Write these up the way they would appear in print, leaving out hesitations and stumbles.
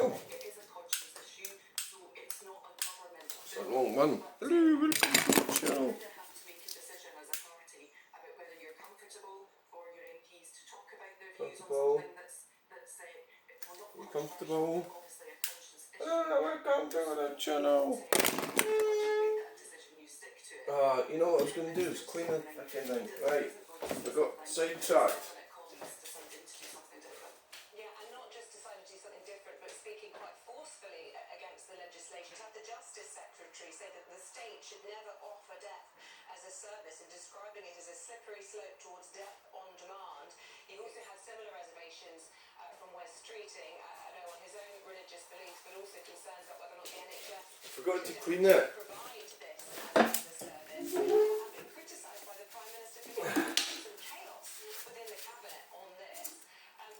Oh, it's a long one. Hello, welcome to the channel. Comfortable. You comfortable? Welcome to the channel. You know what I was going to do is clean it again then. Right, I got sidetracked. Yeah, and not just decided to do something different, but speaking quite forcefully against the legislation. To have the Justice Secretary say that the state should never offer death as a service and describing it as a slippery slope towards death on demand. He also had similar reservations from West Streeting, I know on his own religious beliefs, but also concerns about whether or not the NHS Forgot to clean it. provide this as a service. Have been criticised by the Prime Minister for creating some chaos within the cabinet on this.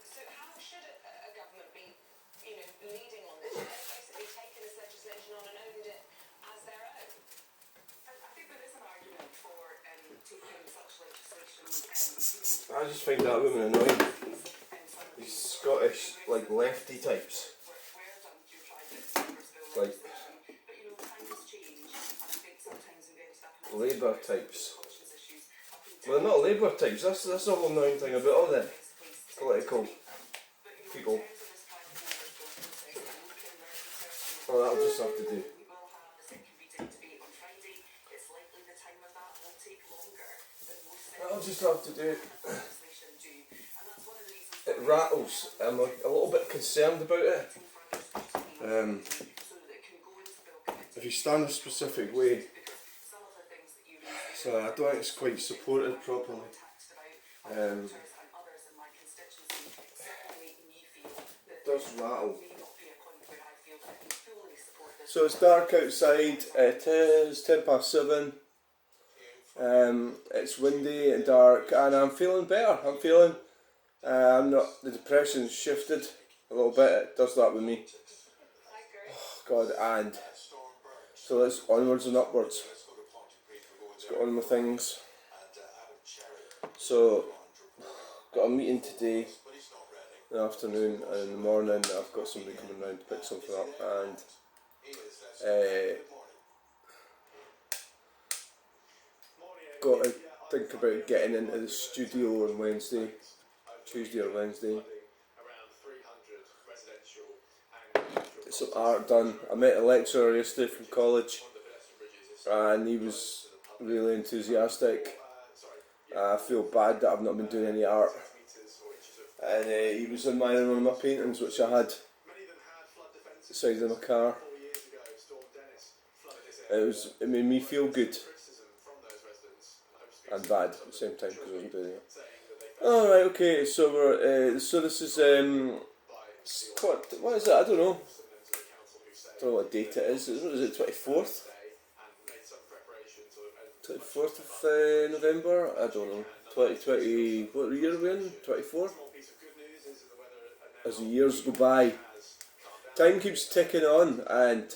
So how should a government be, leading on this? Should they basically taken this legislation on and owned it as their own? I think there is an argument for taking such legislation. I just find that woman annoying. These Scottish, lefty types. Labour types. Well, they're not Labour types, that's the whole annoying thing about all them political people. Well, that'll just have to do. That'll just have to do. It rattles. I'm a little bit concerned about it. If you stand a specific way, so I don't think it's quite supported properly. It does rattle. So it's dark outside, it is 7:10. It's windy and dark, and I'm feeling better. The depression's shifted a little bit, it does that with me. Oh God, and so it's onwards and upwards. Let's get on with things. So, got a meeting today in the afternoon, and in the morning I've got somebody coming round to pick something up, and got to think about getting into the studio on Tuesday or Wednesday. Get some art done. I met a lecturer yesterday from college, and he was really enthusiastic. I feel bad that I've not been doing any art, and he was admiring one of my paintings which I had beside in my car. It made me feel good and bad at the same time because I wasn't doing it. Alright, okay, so we're this is what is it? I don't know what date it is. What is it, 24th? 24th of November? I don't know. 2020, what year are we in? 24? As the years go by, time keeps ticking on, and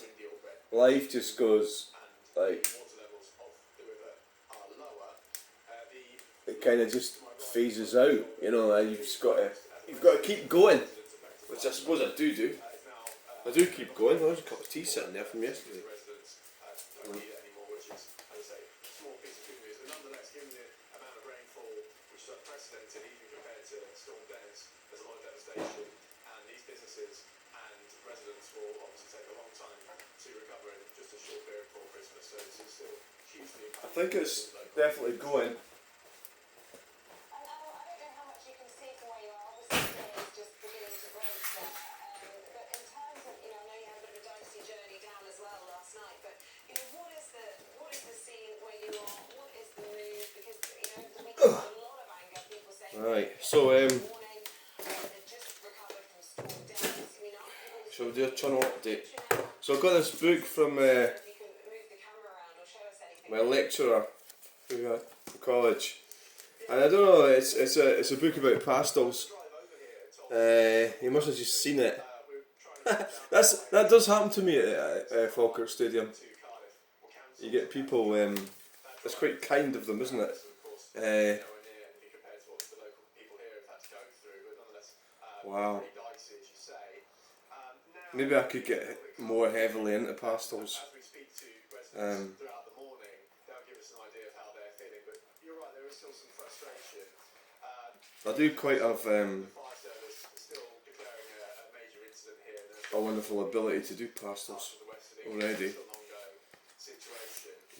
life just goes it kind of just phases out, and you've got to keep going, which I suppose I do. I do keep going. There's a cup of tea sitting there from yesterday. I think it's definitely going. Right, so shall we do a Chunel update? So I got this book from my lecturer from college, and I don't know, it's a book about pastels. You must have just seen it. That does happen to me at Falkirk Stadium. You get people, it's quite kind of them, isn't it? Wow. Maybe I could get more heavily into pastels. I do quite have a wonderful ability to do pastels already,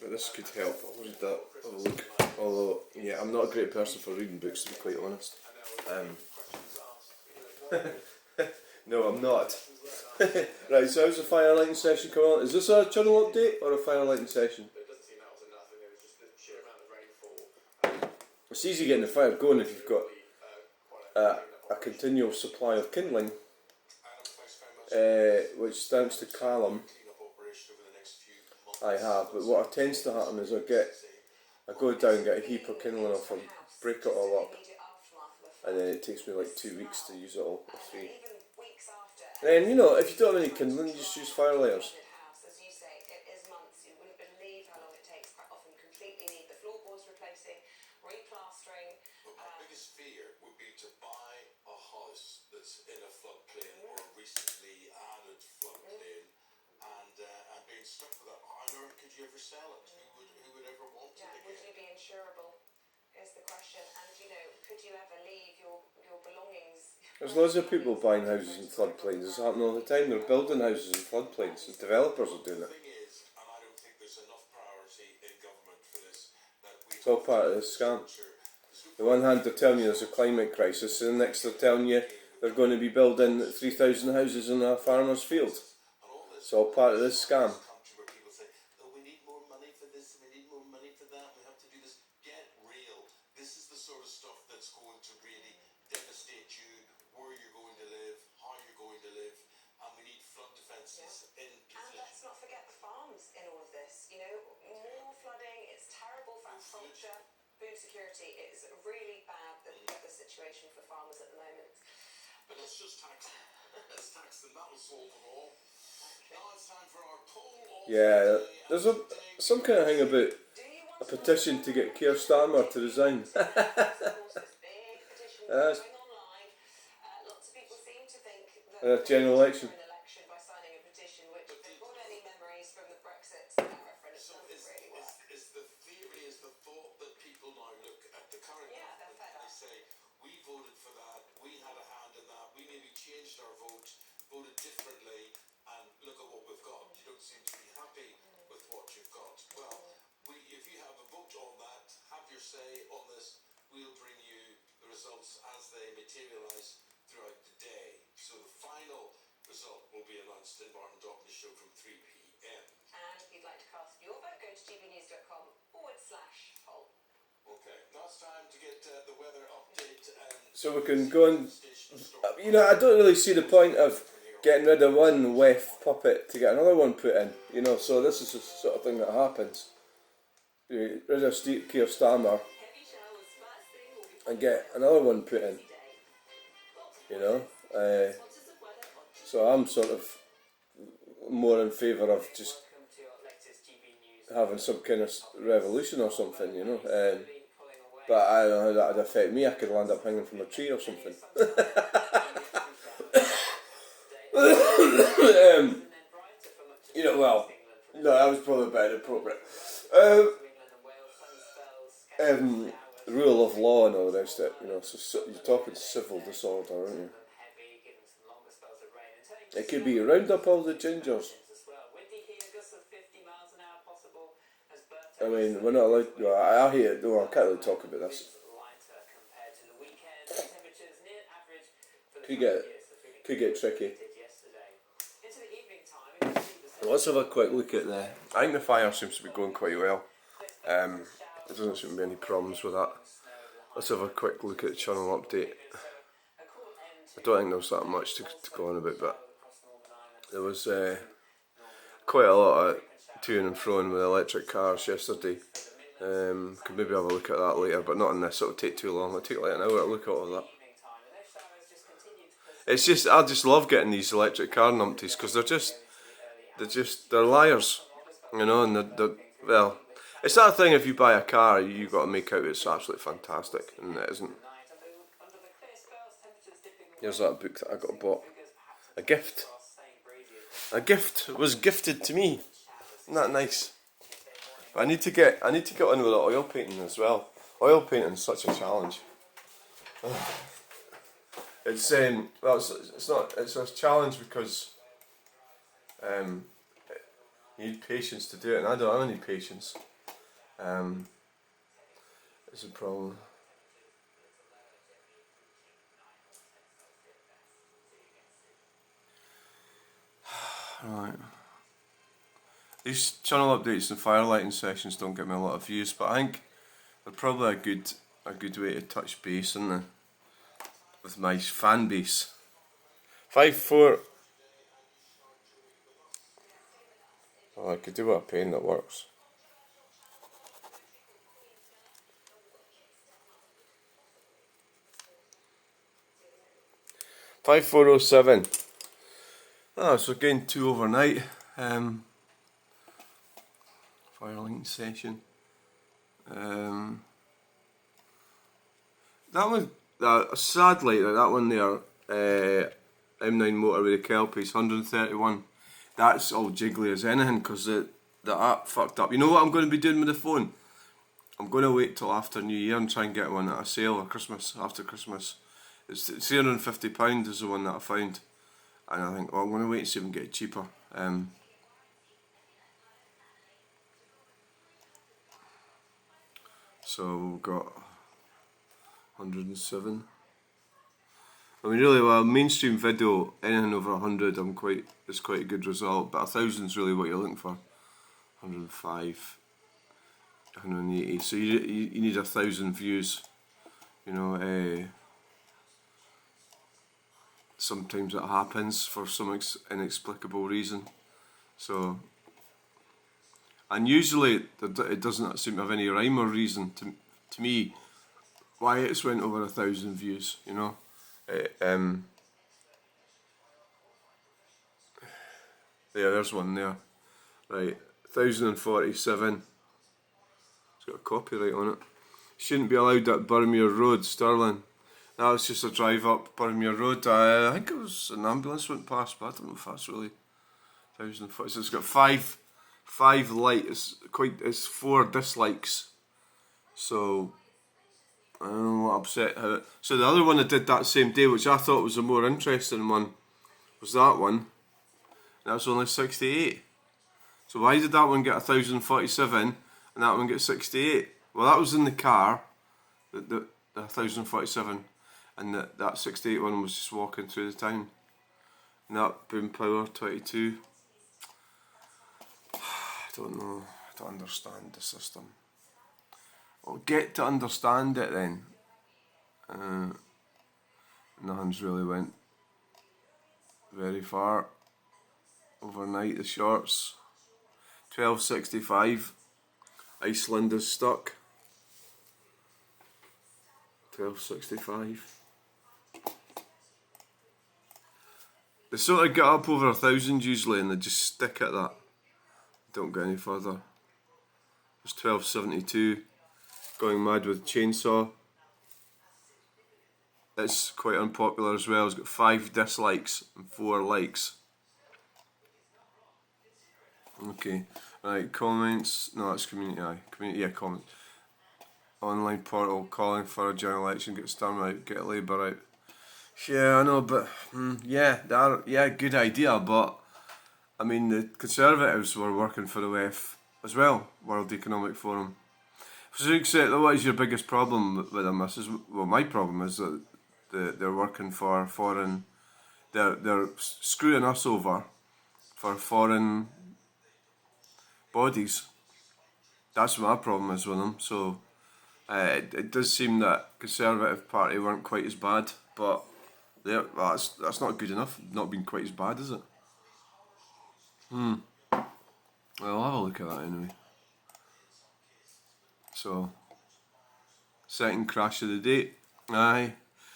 but this could help. I'll read that, have a look. Although, yeah, I'm not a great person for reading books, to be quite honest. No, I'm not. Right, so how's the firelighting session coming on? Is this a channel update or a firelighting session? It's easy getting the fire going if you've got a continual supply of kindling, which thanks to Callum I have. But what tends to happen is I go down, get a heap of kindling off and break it all up, and then it takes me like 2 weeks to use it all, or 3. And then, you know, if you don't have any kindling, you just use fire layers. My biggest fear would be to buy a house that's in a floodplain or a recently added floodplain, and being stuck with that. Or could you ever sell it? Who would ever want it again? Would you be insurable? Is the question. And you know, could you ever leave your belongings? There's loads of people buying houses in floodplains. It's happening all the time. They're building houses in floodplains. The developers are doing it. The thing is, and I don't think there's enough priority in government for this, that we It's all part of the scam. On the one hand, they're telling you there's a climate crisis, and the next they're telling you they're going to be building 3,000 houses in a farmer's field. It's all part of this scam. Where people say, oh, we need more money for this, we need more money for that, we have to do this. Get real. This is the sort of stuff that's going to really devastate you, where you're going to live, how you're going to live, and we need flood defences in position. And let's not forget the farms in all of this. You know, more flooding, it's terrible for agriculture, food security. It's really bad, the situation for farmers at the moment. But let's just tax them. Let's tax them, that'll solve it all. Now it's time for our poll. Yeah, there's some kind of thing about a petition to get Keir Starmer to resign. Lots of people seem to think that General election. an election by signing a petition, which they've got any memories from the Brexit referendum. So Doesn't really work. is the theory, is the thought that people now look at the current Yeah, they're government fed and up. they say, we voted for that, we had a hand in that, we maybe changed our vote, voted differently, and look at what we've got. You don't seem to be happy with what you've got. Well, if you have a vote on that, have your say on this, we'll bring you the results as they materialise throughout the day. So the final result will be announced in Martin Dockney's show from 3 p.m. And if you'd like to cast your vote, go to gbnews.com/poll. Okay, now it's time to get the weather update. So we can go and, you know, I don't really see the point of getting rid of one WEF puppet to get another one put in, you know, so this is the sort of thing that happens. You get rid of Keir Starmer and get another one put in, you know. So I'm sort of more in favour of just having some kind of revolution or something, you know. But I don't know how that would affect me. I could land up hanging from a tree or something. You know, well, no, that was probably about inappropriate. Rule of law and all the rest of it, you know, so you're talking civil disorder, aren't you? It could be round up all the gingers. I mean, we're not allowed. Well, I hate it. No, I can't really talk about this. Could get tricky. Let's have a quick look at the. I think the fire seems to be going quite well. There doesn't seem to be any problems with that. Let's have a quick look at the channel update. I don't think there's that much to go on about, but there was quite a lot of to and fro with electric cars yesterday. Could maybe have a look at that later, but not in this. It'll take too long. It'll take like an hour to look at all that. It's just, I just love getting these electric car numpties because they're liars, you know, and well, it's that thing. If you buy a car, you got to make out it's absolutely fantastic, and it isn't. Here's that book that I got bought. A gift. A gift was gifted to me. Isn't that nice? But I need to get on with the oil painting as well. Oil painting is such a challenge. It's it's a challenge because you need patience to do it, and I don't have any patience. It's a problem. Right. These channel updates and firelighting sessions don't get me a lot of views, but I think they're probably a good way to touch base, isn't they? With my fan base. 5-4. Oh, I could do with a pen that works. $5,407. Oh, so again 2 overnight. Firelighting session. That one, sadly, that one there, M9 motor with the Kelpies, 131. That's all jiggly as anything because the app fucked up. You know what I'm going to be doing with the phone? I'm going to wait till after New Year and try and get one at a sale or Christmas, after Christmas. It's £350 is the one that I found. And I think, I'm going to wait and see if I can get it cheaper. So we've got 107. I mean, really, well, mainstream video, anything over 100, is quite a good result. But 1,000 is really what you're looking for. 105, 180. So you need 1,000 views. You know, sometimes it happens for some inexplicable reason. So, and usually it doesn't seem to have any rhyme or reason to me why it's went over 1,000 views. You know. There's one there. Right, 1,047. It's got a copyright on it. Shouldn't be allowed at Burmuir Road, Stirling. That was just a drive up Burmuir Road. I think it was an ambulance went past, but I don't know if that's really 1,040. So it's got five likes. It's 4 dislikes. So I don't know what upset how it. So the other one I did that same day, which I thought was a more interesting one, was that one. That was only 68. So why did that one get 1,047 and that one get 68? Well, that was in the car, the 1,047, and that 68 one was just walking through the town. And that boom power 22. I don't know. I don't understand the system. Well, get to understand it then. Nothing's really went very far overnight. The shorts 12.65. Iceland is stuck. 12.65. They sort of get up over 1,000 usually, and they just stick at that. Don't go any further. There's 12.72. Going mad with chainsaw. It's quite unpopular as well. It's got 5 dislikes and 4 likes. Okay, right, comments. No, that's community. Comments. Online portal calling for a general election. Get Starmer out. Get Labour out. Yeah, I know, but good idea. But I mean, the Conservatives were working for the WEF as well, World Economic Forum. So what is your biggest problem with them? Well, my problem is that they're working for foreign. They're screwing us over for foreign bodies. That's what my problem is with them. So it does seem that Conservative Party weren't quite as bad, but that's not good enough. Not being quite as bad, is it? Well, I'll have a look at that anyway. So, second crash of the day. Aye.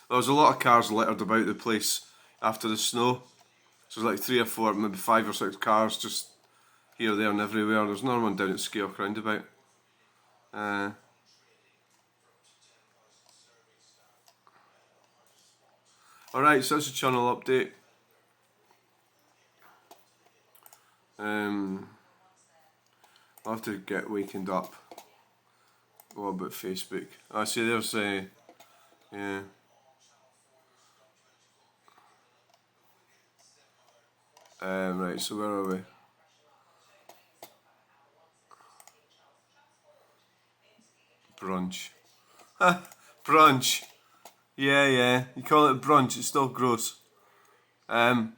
There was a lot of cars littered about the place after the snow. So there's like 3 or 4, maybe 5 or 6 cars just here, there and everywhere. There's another one down at Skeoch roundabout. Alright, so that's a Chunel update. I'll have to get wakened up. What about Facebook? I see there's yeah. Right, so where are we? Brunch. Brunch. Yeah. You call it brunch, it's still gross. Andrea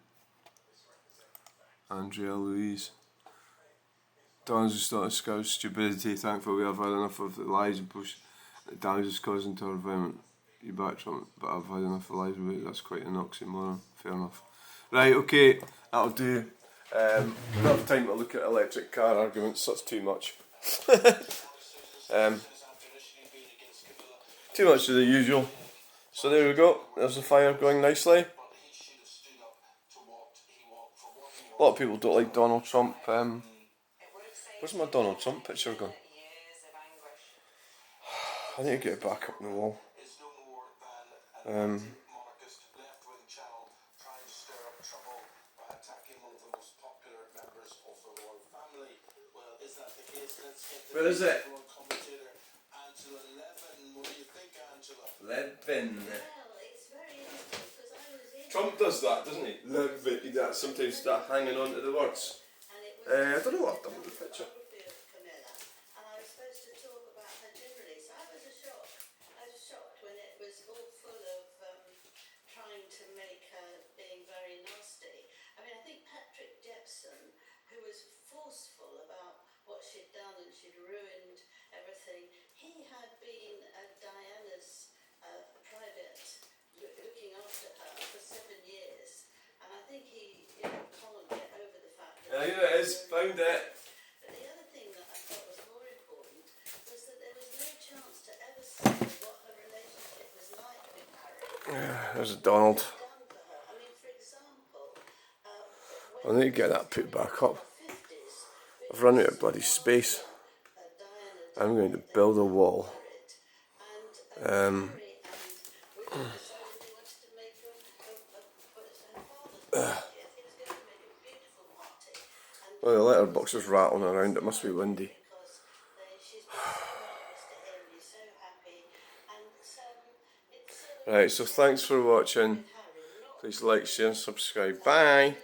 Louise. Don's just not a scout stupidity. Thankful we have had enough of the lies and push that damage is causing to our environment. You back Trump, but I've had enough of lies about it. That's quite an oxymoron. Fair enough. Right, okay, that'll do. Enough time to look at electric car arguments, that's too much. Too much of the usual. So there we go, there's the fire going nicely. A lot of people don't like Donald Trump. Where's my Donald Trump picture gone? I need to get it back up on the wall. Where is it? Levin. Trump does that, doesn't he? Levin. He does sometimes start hanging on to the words. I don't know what I've done with the picture. And I was supposed to talk about her generally, so I was shocked when it was all full of trying to make her being very nasty. I mean, I think Patrick Jepson, who was forceful about what she'd done and she'd ruined everything, he had been Diana's private looking after her for 7 years, and I think he can't get over the fact that. Here it is, found it. But the other thing that I thought was more important was that there was no chance to ever see what her relationship was like with Harry. There's a Donald. Done for her. I mean, for example, I need to get that put back up. I've run out of bloody space. I'm going to build a wall. Well, the letterbox is rattling around, it must be windy. Right, so thanks for watching. Please like, share and subscribe. Bye!